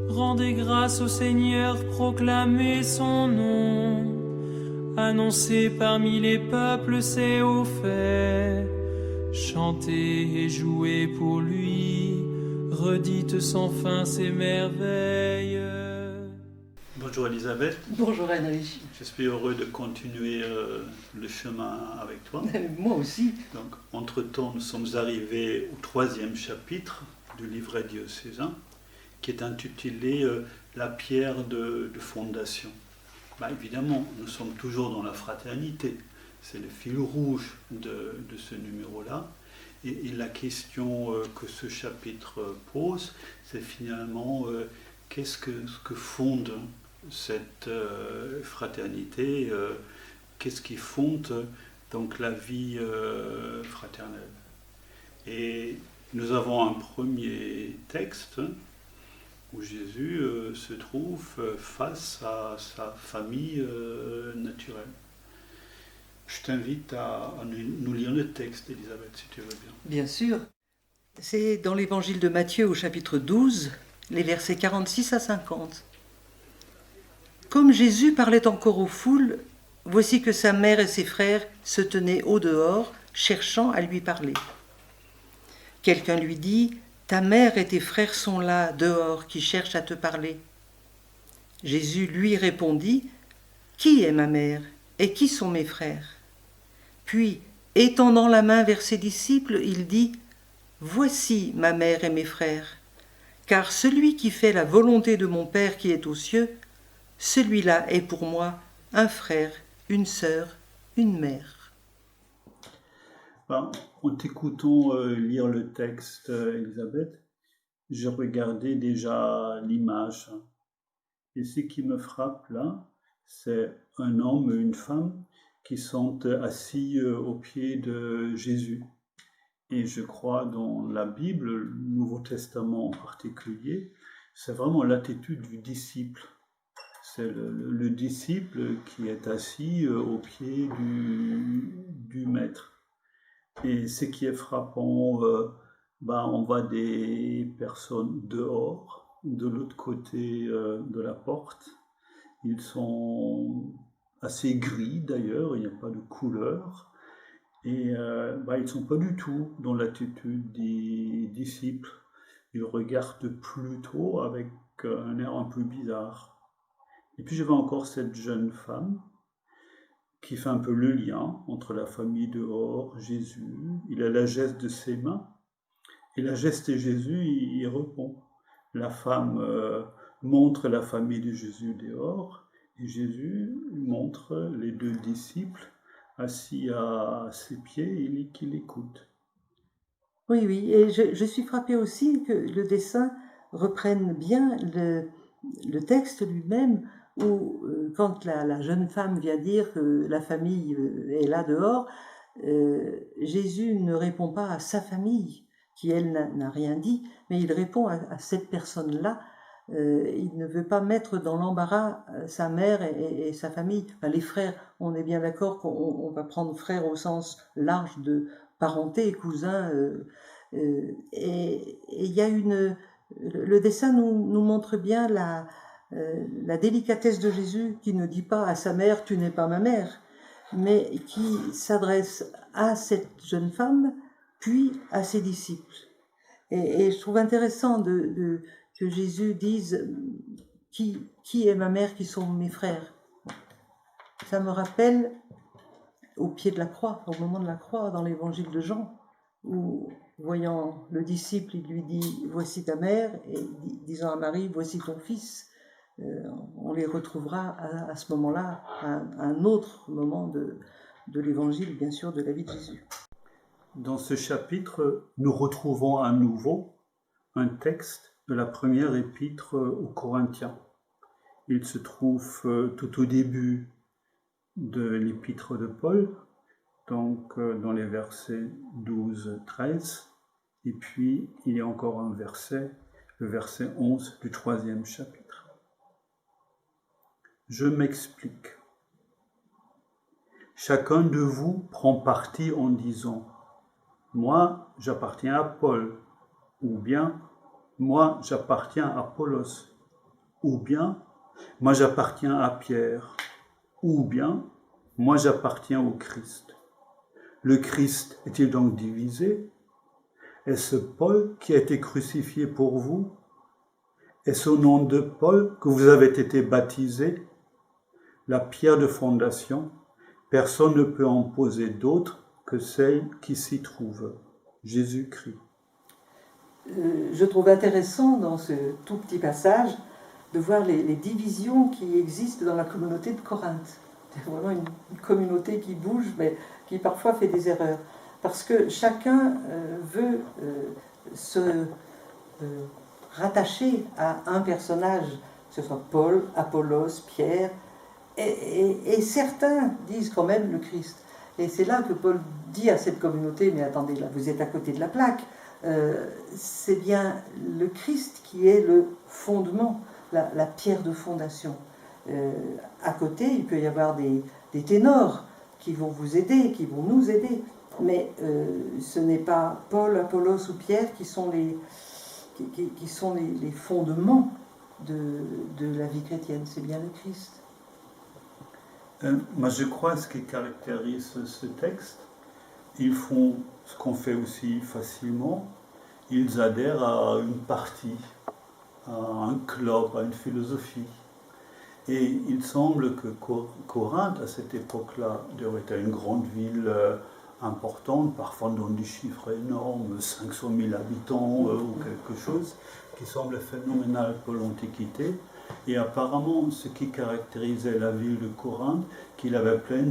Rendez grâce au Seigneur, proclamez son nom. Annoncez parmi les peuples ses hauts faits. Chantez et jouez pour lui, redites sans fin ses merveilles. Bonjour Elisabeth. Bonjour Heinrich. Je suis heureux de continuer le chemin avec toi. Moi aussi. Donc, entre-temps, nous sommes arrivés au 3e chapitre du livret diocésain, qui est intitulé La pierre de fondation. Évidemment, nous sommes toujours dans la fraternité. C'est le fil rouge de ce numéro-là. Et la question que ce chapitre pose, c'est finalement qu'est-ce que fonde cette fraternité, qu'est-ce qui fonde donc la vie fraternelle. Et nous avons un premier texte où Jésus se trouve face à sa famille naturelle. Je t'invite à nous lire le texte, Elisabeth, si tu veux bien. Bien sûr. C'est dans l'évangile de Matthieu au chapitre 12, les versets 46 à 50. Comme Jésus parlait encore aux foules, voici que sa mère et ses frères se tenaient au dehors, cherchant à lui parler. Quelqu'un lui dit : « Ta mère et tes frères sont là, dehors, qui cherchent à te parler. » Jésus lui répondit : « Qui est ma mère et qui sont mes frères ?» Puis, étendant la main vers ses disciples, il dit : « Voici ma mère et mes frères, car celui qui fait la volonté de mon Père qui est aux cieux, celui-là est pour moi un frère, une sœur, une mère. » En t'écoutant lire le texte, Elisabeth, j'ai regardé déjà l'image. Et ce qui me frappe là, c'est un homme et une femme qui sont assis aux pieds de Jésus. Et je crois dans la Bible, le Nouveau Testament en particulier, c'est vraiment l'attitude du disciple. C'est le disciple qui est assis aux pieds du maître. Et ce qui est frappant, on voit des personnes dehors, de l'autre côté de la porte. Ils sont assez gris d'ailleurs, il n'y a pas de couleur. Et ils ne sont pas du tout dans l'attitude des disciples. Ils regardent plutôt avec un air un peu bizarre. Et puis je vois encore cette jeune femme qui fait un peu le lien entre la famille dehors, Jésus. Il a la geste de ses mains. Et la geste de Jésus, il répond. La femme montre la famille de Jésus dehors. Et Jésus montre les deux disciples assis à ses pieds et qui l'écoutent. Oui, et je suis frappée aussi que le dessin reprenne bien le texte lui-même, où quand la jeune femme vient dire que la famille est là dehors, Jésus ne répond pas à sa famille, qui elle n'a rien dit, mais il répond à cette personne-là. Il ne veut pas mettre dans l'embarras sa mère et sa famille. Enfin, les frères, on est bien d'accord qu'on va prendre frère au sens large de parenté, cousin. Et il y a le dessin nous montre bien la délicatesse de Jésus, qui ne dit pas à sa mère « tu n'es pas ma mère », mais qui s'adresse à cette jeune femme, puis à ses disciples. Et je trouve intéressant que Jésus dise qui est ma mère, qui sont mes frères. Ça me rappelle au pied de la croix, au moment de la croix, dans l'évangile de Jean, où, voyant le disciple, il lui dit « Voici ta mère », et disant à Marie « Voici ton fils ». On les retrouvera à ce moment-là, à un autre moment de l'évangile, bien sûr, de la vie de Jésus. Dans ce chapitre, nous retrouvons à nouveau un texte de la première épître aux Corinthiens. Il se trouve tout au début de l'épître de Paul, donc dans les versets 12-13, et puis il y a encore un verset, le verset 11 du 3e chapitre. Je m'explique. Chacun de vous prend parti en disant « Moi, j'appartiens à Paul » ou bien « Moi, j'appartiens à Apollos » ou bien moi j'appartiens à Pierre, ou bien moi j'appartiens au Christ. Le Christ est-il donc divisé? Est-ce Paul qui a été crucifié pour vous? Est-ce au nom de Paul que vous avez été baptisés? La pierre de fondation, personne ne peut en poser d'autre que celle qui s'y trouve, Jésus-Christ. Je trouve intéressant dans ce tout petit passage de voir les divisions qui existent dans la communauté de Corinthe. C'est vraiment une communauté qui bouge, mais qui parfois fait des erreurs. Parce que chacun veut se rattacher à un personnage, que ce soit Paul, Apollos, Pierre, et certains disent quand même le Christ. Et c'est là que Paul dit à cette communauté, mais attendez, là vous êtes à côté de la plaque, c'est bien le Christ qui est le fondement, la pierre de fondation. À côté, il peut y avoir des ténors qui vont vous aider, qui vont nous aider, mais ce n'est pas Paul, Apollos ou Pierre qui sont les fondements de la vie chrétienne, c'est bien le Christ. Moi, je crois ce qui caractérise ce texte, ils font ce qu'on fait aussi facilement, ils adhèrent à une partie, à un club, à une philosophie. Et il semble que Corinthe, à cette époque-là, était une grande ville importante, parfois dans des chiffres énormes, 500 000 habitants ou quelque chose, qui semble phénoménal pour l'Antiquité. Et apparemment, ce qui caractérisait la ville de Corinthe, qu'il avait plein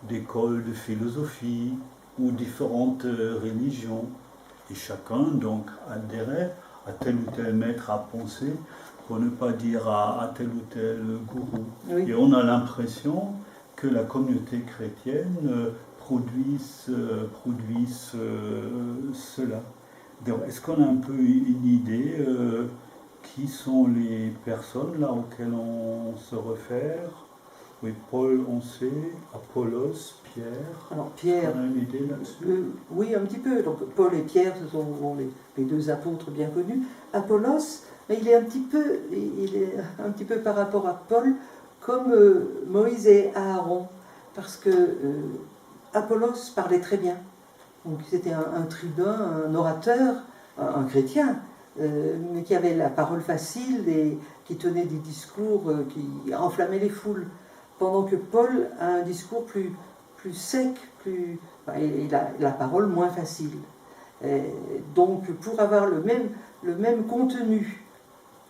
d'écoles de philosophie ou différentes religions. Et chacun donc adhérait à tel ou tel maître à penser, pour ne pas dire à tel ou tel gourou. Oui. Et on a l'impression que la communauté chrétienne produise cela. Donc, est-ce qu'on a un peu une idée qui sont les personnes là auxquelles on se réfère? Oui, Paul, on sait, Apollos, Pierre. Alors Pierre, on a une idée là-dessus? Oui, un petit peu. Donc Paul et Pierre, ce sont les deux apôtres bien connus. Apollos, il est un petit peu par rapport à Paul, comme Moïse et Aaron, parce que Apollos parlait très bien. Donc c'était un tribun, un orateur, un chrétien, mais qui avait la parole facile et qui tenait des discours qui enflammaient les foules. Pendant que Paul a un discours plus sec, il a la parole moins facile. Donc pour avoir le même contenu,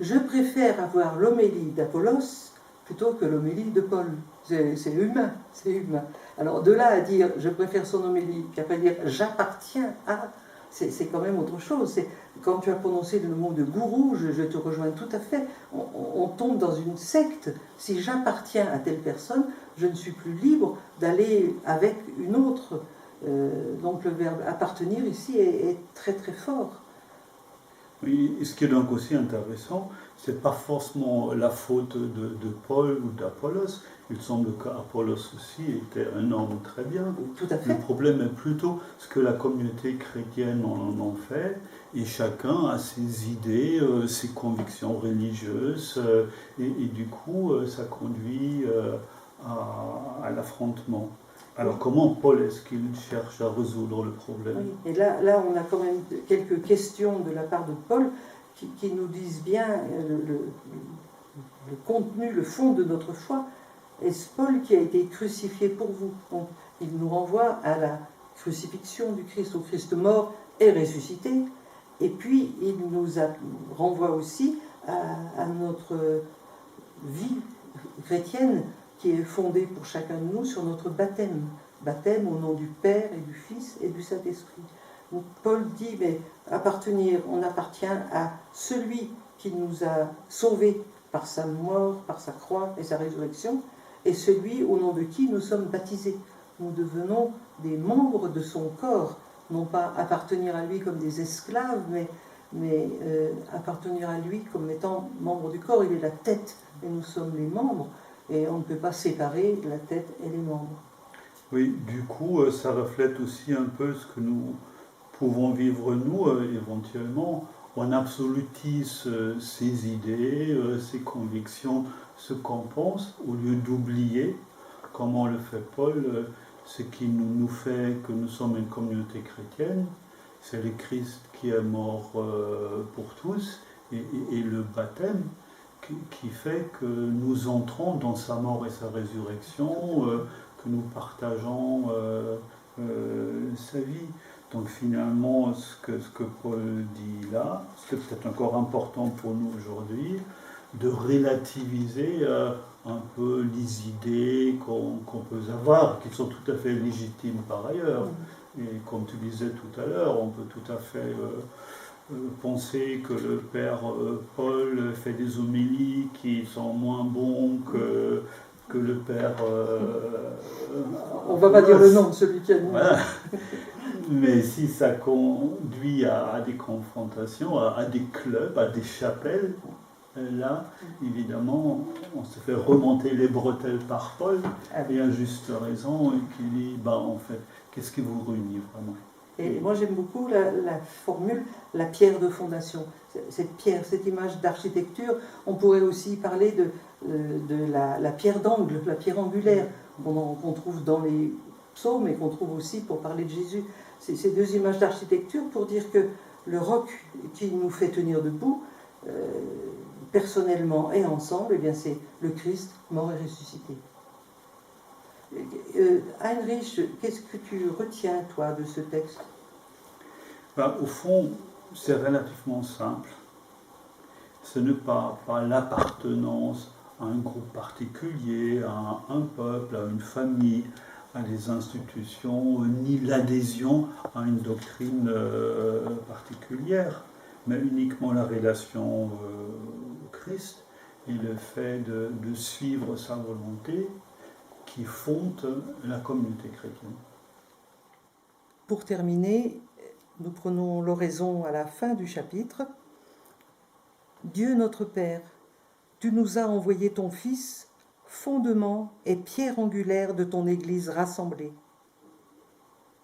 je préfère avoir l'homélie d'Apollos plutôt que l'homélie de Paul. C'est humain, c'est humain. Alors de là à dire je préfère son homélie qu'à pas dire j'appartiens à, c'est quand même autre chose. Quand tu as prononcé le mot de gourou, je te rejoins tout à fait. On tombe dans une secte. Si j'appartiens à telle personne, je ne suis plus libre d'aller avec une autre. Donc le verbe appartenir ici est très très fort. Oui, et ce qui est donc aussi intéressant, c'est pas forcément la faute de Paul ou d'Apollos. Il semble qu'Apollos aussi était un homme très bien. Tout à fait. Le problème est plutôt ce que la communauté chrétienne en fait, et chacun a ses idées, ses convictions religieuses, et du coup, ça conduit à l'affrontement. Alors comment Paul est-ce qu'il cherche à résoudre le problème? Oui. Et là, on a quand même quelques questions de la part de Paul qui nous disent bien le contenu, le fond de notre foi. Est-ce Paul qui a été crucifié pour vous? Donc, il nous renvoie à la crucifixion du Christ, au Christ mort et ressuscité. Et puis, il nous renvoie aussi à notre vie chrétienne qui est fondée pour chacun de nous sur notre baptême. Baptême au nom du Père et du Fils et du Saint-Esprit. Donc Paul dit, mais on appartient à celui qui nous a sauvés par sa mort, par sa croix et sa résurrection, et celui au nom de qui nous sommes baptisés. Nous devenons des membres de son corps, non pas appartenir à lui comme des esclaves, mais appartenir à lui comme étant membre du corps. Il est la tête et nous sommes les membres. Et on ne peut pas séparer la tête et les membres. Oui, du coup, ça reflète aussi un peu ce que nous pouvons vivre, nous, éventuellement, on absolutise ses idées, ses convictions, ce qu'on pense, au lieu d'oublier, comment le fait Paul, ce qui nous fait que nous sommes une communauté chrétienne, c'est le Christ qui est mort pour tous, et le baptême qui fait que nous entrons dans sa mort et sa résurrection, que nous partageons sa vie. Donc finalement, ce que Paul dit là, c'est peut-être encore important pour nous aujourd'hui, de relativiser un peu les idées qu'on peut avoir, qui sont tout à fait légitimes par ailleurs. Et comme tu disais tout à l'heure, on peut tout à fait penser que le père Paul fait des homélies qui sont moins bons que le père... on ne va pas dire le nom de celui qui a dit. Voilà. Mais si ça conduit à des confrontations, à des clubs, à des chapelles, là, évidemment, on se fait remonter les bretelles par Paul, et à juste raison, et qui dit, en fait, qu'est-ce qui vous réunit vraiment? Et moi j'aime beaucoup la formule, la pierre de fondation. Cette pierre, cette image d'architecture, on pourrait aussi parler de la pierre d'angle, la pierre angulaire, qu'on trouve dans les psaumes et qu'on trouve aussi pour parler de Jésus. Ces deux images d'architecture pour dire que le roc qui nous fait tenir debout, personnellement et ensemble, eh bien c'est le Christ mort et ressuscité. Heinrich, qu'est-ce que tu retiens, toi, de ce texte? Au fond, c'est relativement simple. Ce n'est pas l'appartenance à un groupe particulier, à un peuple, à une famille, à des institutions, ni l'adhésion à une doctrine particulière, mais uniquement la relation au Christ et le fait de suivre sa volonté qui fonde la communauté chrétienne. Pour terminer, nous prenons l'oraison à la fin du chapitre. Dieu notre Père, tu nous as envoyé ton Fils, fondement et pierre angulaire de ton Église rassemblée.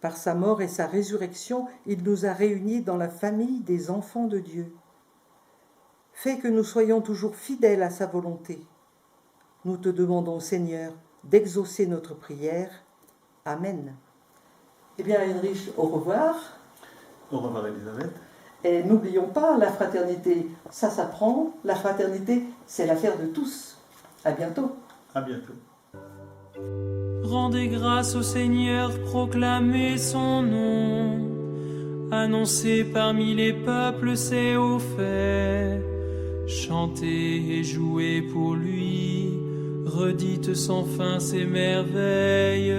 Par sa mort et sa résurrection, il nous a réunis dans la famille des enfants de Dieu. Fais que nous soyons toujours fidèles à sa volonté. Nous te demandons, Seigneur, d'exaucer notre prière. Amen. Eh bien, Heinrich, au revoir. Au revoir, Elisabeth. Et n'oublions pas, la fraternité, ça s'apprend. La fraternité, c'est l'affaire de tous. À bientôt. À bientôt. Rendez grâce au Seigneur, proclamez son nom. Annoncez parmi les peuples ses hauts faits. Chantez et jouez pour lui. Redites sans fin ses merveilles.